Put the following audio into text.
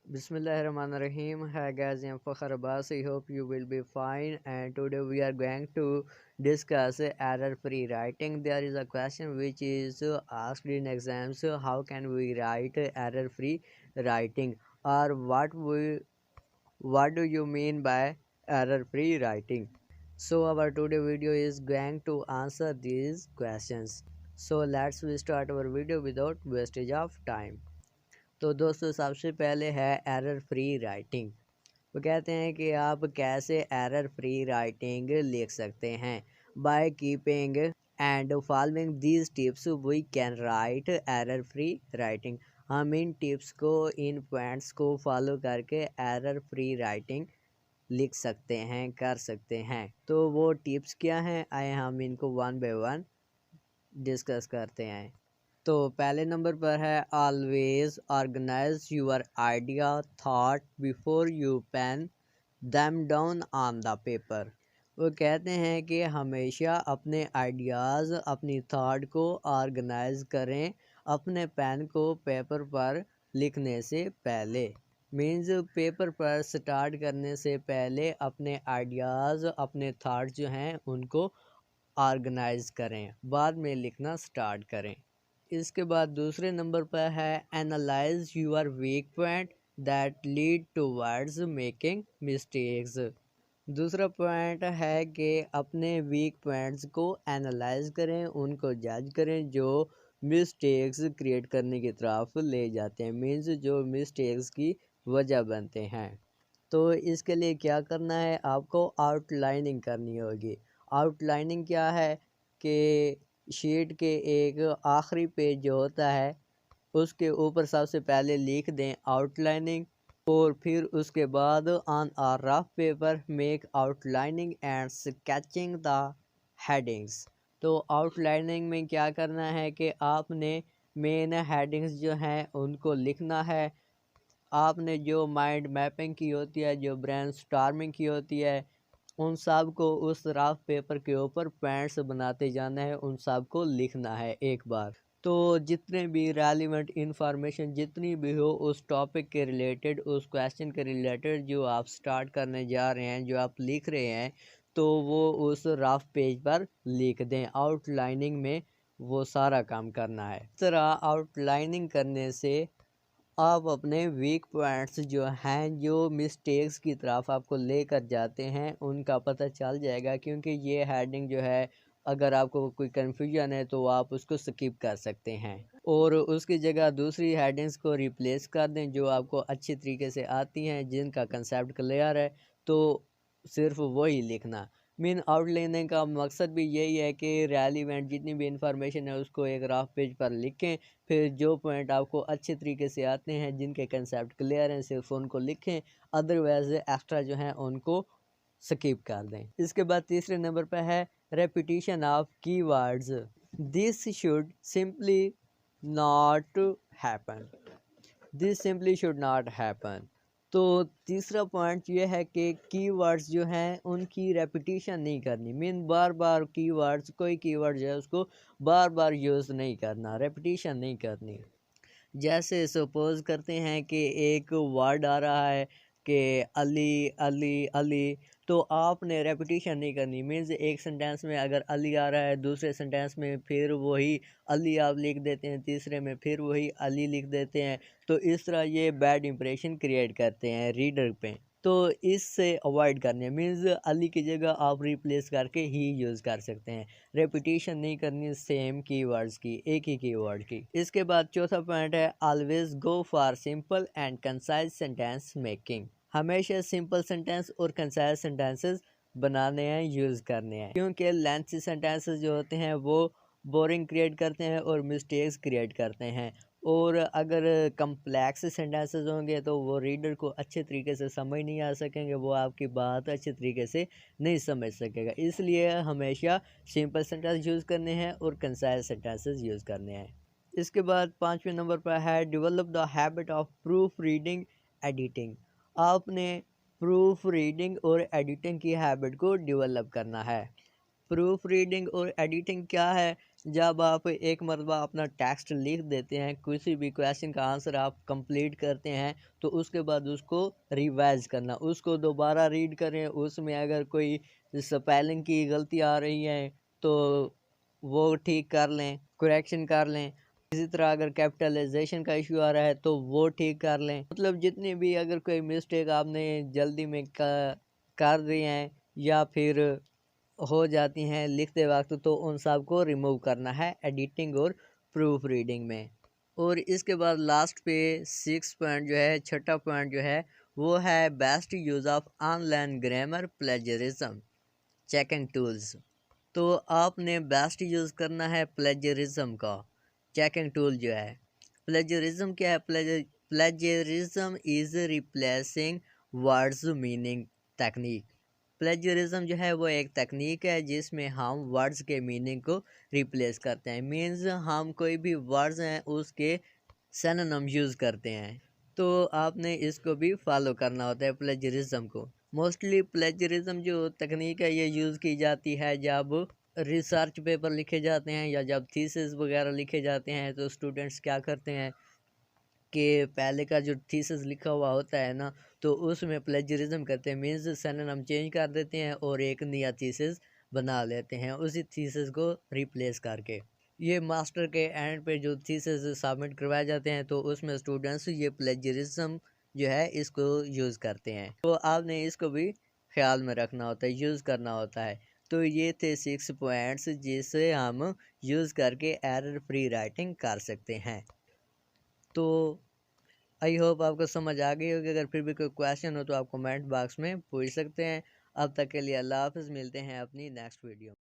Bismillahirrahmanirrahim. Hi guys, I am Fakhar Abbas. I hope you will be fine. And today we are going to discuss error-free writing. There is a question which is asked in exams: how can we write error-free writing, or what do you mean by error-free writing? So our today video is going to answer these questions. So let's we start our video without wastage of time. तो दोस्तों सबसे पहले है error free writing. वो कहते हैं कि आप कैसे एरर फ्री राइटिंग लिख सकते हैं। By keeping and following these tips we can write error free writing. हम इन टिप्स को, इन पॉइंट्स को फॉलो करके एरर फ्री राइटिंग लिख सकते हैं, कर सकते हैं। तो वो टिप्स क्या हैं, आए हम इनको वन बाय वन डिस्कस करते हैं। तो पहले नंबर पर है always organise your idea thought before you pen them down on the paper. वो कहते हैं कि हमेशा अपने आइडियाज़, अपनी थॉट को ऑर्गेनाइज करें अपने पेन को पेपर पर लिखने से पहले। मीन्स पेपर पर स्टार्ट करने से पहले अपने आइडियाज़, अपने थॉट जो हैं उनको ऑर्गेनाइज करें, बाद में लिखना स्टार्ट करें। इसके बाद दूसरे नंबर पर है analyse your weak point that lead towards making mistakes. दूसरा पॉइंट है कि अपने वीक पॉइंट्स को एनालाइज करें, उनको जज करें जो मिस्टेक्स क्रिएट करने की तरफ ले जाते हैं, मीन्स जो मिस्टेक्स की वजह बनते हैं। तो इसके लिए क्या करना है, आपको आउटलाइनिंग करनी होगी। आउटलाइनिंग क्या है कि शीट के एक आखिरी पेज जो होता है उसके ऊपर सबसे पहले लिख दें आउटलाइनिंग, और फिर उसके बाद on a rough paper make outlining and sketching the headings. तो आउटलाइनिंग में क्या करना है कि आपने मेन हेडिंग्स जो हैं उनको लिखना है। आपने जो माइंड मैपिंग की होती है, जो ब्रेन स्टॉर्मिंग की होती है, उन सब को उस रफ पेपर के ऊपर पॉइंट्स बनाते जाना है, उन सब को लिखना है एक बार। तो जितने भी रेलिवेंट इंफॉर्मेशन जितनी भी हो उस टॉपिक के रिलेटेड, उस क्वेश्चन के रिलेटेड जो आप स्टार्ट करने जा रहे हैं, जो आप लिख रहे हैं, तो वो उस रफ पेज पर लिख दें। आउटलाइनिंग में वो सारा काम करना है। इस तरह आउटलाइनिंग करने से आप अपने वीक पॉइंट्स जो हैं, जो मिस्टेक्स की तरफ आपको लेकर जाते हैं, उनका पता चल जाएगा। क्योंकि ये हेडिंग जो है, अगर आपको कोई कन्फ्यूजन है तो आप उसको स्किप कर सकते हैं और उसकी जगह दूसरी हेडिंग्स को रिप्लेस कर दें जो आपको अच्छी तरीके से आती हैं, जिनका कंसेप्ट क्लियर है, तो सिर्फ वही लिखना। मीन आउटलाइनिंग का मकसद भी यही है कि रेलिवेंट जितनी भी इंफॉर्मेशन है उसको एक रफ पेज पर लिखें, फिर जो पॉइंट आपको अच्छे तरीके से आते हैं, जिनके कंसेप्ट क्लियर हैं, सिर्फ उनको लिखें, अदरवाइज एक्स्ट्रा जो है उनको स्किप कर दें। इसके बाद तीसरे नंबर पर है repetition of keywords. This should simply not happen. This simply should not happen. तो तीसरा पॉइंट ये है कि कीवर्ड्स जो हैं उनकी रेपिटेशन नहीं करनी। मीन बार बार कीवर्ड्स, कोई कीवर्ड जो है उसको बार बार यूज़ नहीं करना, रेपिटेशन नहीं करनी। जैसे सपोज करते हैं कि एक वर्ड आ रहा है कि अली अली अली, तो आपने रेपिटेशन नहीं करनी। मीन्स एक सेंटेंस में अगर अली आ रहा है, दूसरे सेंटेंस में फिर वही अली आप लिख देते हैं, तीसरे में फिर वही अली लिख देते हैं, तो इस तरह ये बैड इंप्रेशन क्रिएट करते हैं रीडर पे। तो इससे अवॉइड करने, मीन्स अली की जगह आप रिप्लेस करके ही यूज़ कर सकते हैं। रेपिटेशन नहीं करनी सेम कीवर्ड्स की, एक ही कीवर्ड की। इसके बाद चौथा पॉइंट है always go for simple and concise sentence making. हमेशा सिंपल सेंटेंस और कंसाइज सेंटेंसेस बनाने हैं, यूज़ करने हैं, क्योंकि लेंथी सेंटेंसेस जो होते हैं वो बोरिंग क्रिएट करते हैं और मिस्टेक्स क्रिएट करते हैं। और अगर कम्प्लेक्स सेंटेंसेस होंगे तो वो रीडर को अच्छे तरीके से समझ नहीं आ सकेंगे, वो आपकी बात अच्छे तरीके से नहीं समझ सकेगा। इसलिए हमेशा सिंपल सेंटेंस यूज़ करने हैं और कंसाइज सेंटेंसेस यूज़ करने हैं। इसके बाद पाँचवें नंबर पर है develop the habit of proof reading editing. आपने प्रूफ रीडिंग और एडिटिंग की हैबिट को डेवलप करना है। प्रूफ रीडिंग और एडिटिंग क्या है? जब आप एक मरतबा अपना टेक्स्ट लिख देते हैं, किसी भी क्वेश्चन का आंसर आप कंप्लीट करते हैं, तो उसके बाद उसको रिवाइज करना, उसको दोबारा रीड करें, उसमें अगर कोई स्पेलिंग की गलती आ रही है तो वो ठीक कर लें, करेक्शन कर लें। इसी तरह अगर कैपिटलाइजेशन का इशू आ रहा है तो वो ठीक कर लें। मतलब जितनी भी अगर कोई मिस्टेक आपने जल्दी में कर दी हैं या फिर हो जाती हैं लिखते वक्त, तो उन सब को रिमूव करना है एडिटिंग और प्रूफ रीडिंग में। और इसके बाद लास्ट पे 6 पॉइंट जो है, छठा पॉइंट जो है वो है best use of online grammar plagiarism checking tools. तो आपने बेस्ट यूज़ करना है प्लेजरिज्म का चेकिंग टूल जो है। प्लेजरिज्म क्या है? Plagiarism is replacing words meaning technique. Plagiarism जो है वो एक तकनीक है जिसमें हम वर्ड्स के मीनिंग को रिप्लेस करते हैं। मीन्स हम कोई भी वर्ड्स हैं उसके सिनोनिम यूज़ करते हैं। तो आपने इसको भी फॉलो करना होता है प्लेजरिज्म को। मोस्टली प्लेजरिज्म जो तकनीक है ये यूज़ की जाती है जब रिसर्च पेपर लिखे जाते हैं या जब थीसिस वगैरह लिखे जाते हैं, तो स्टूडेंट्स क्या करते हैं कि पहले का जो थीसिस लिखा हुआ होता है ना, तो उसमें प्लेजरिज्म करते हैं। मीन्स सिनोनिम चेंज कर देते हैं और एक नया थीसिस बना लेते हैं उसी थीसिस को रिप्लेस करके। ये मास्टर के एंड पे जो थीसिस सबमिट करवाए जाते हैं, तो उसमें स्टूडेंट्स ये प्लेजरिज्म जो है इसको यूज़ करते हैं। तो आपने इसको भी ख्याल में रखना होता है, यूज़ करना होता है। तो ये थे 6 पॉइंट्स जिसे हम यूज़ करके एरर फ्री राइटिंग कर सकते हैं। तो आई होप आपको समझ आ गई होगी। अगर फिर भी कोई क्वेश्चन हो तो आप कमेंट बॉक्स में पूछ सकते हैं। अब तक के लिए अल्लाह हाफ़िज़, मिलते हैं अपनी नेक्स्ट वीडियो में।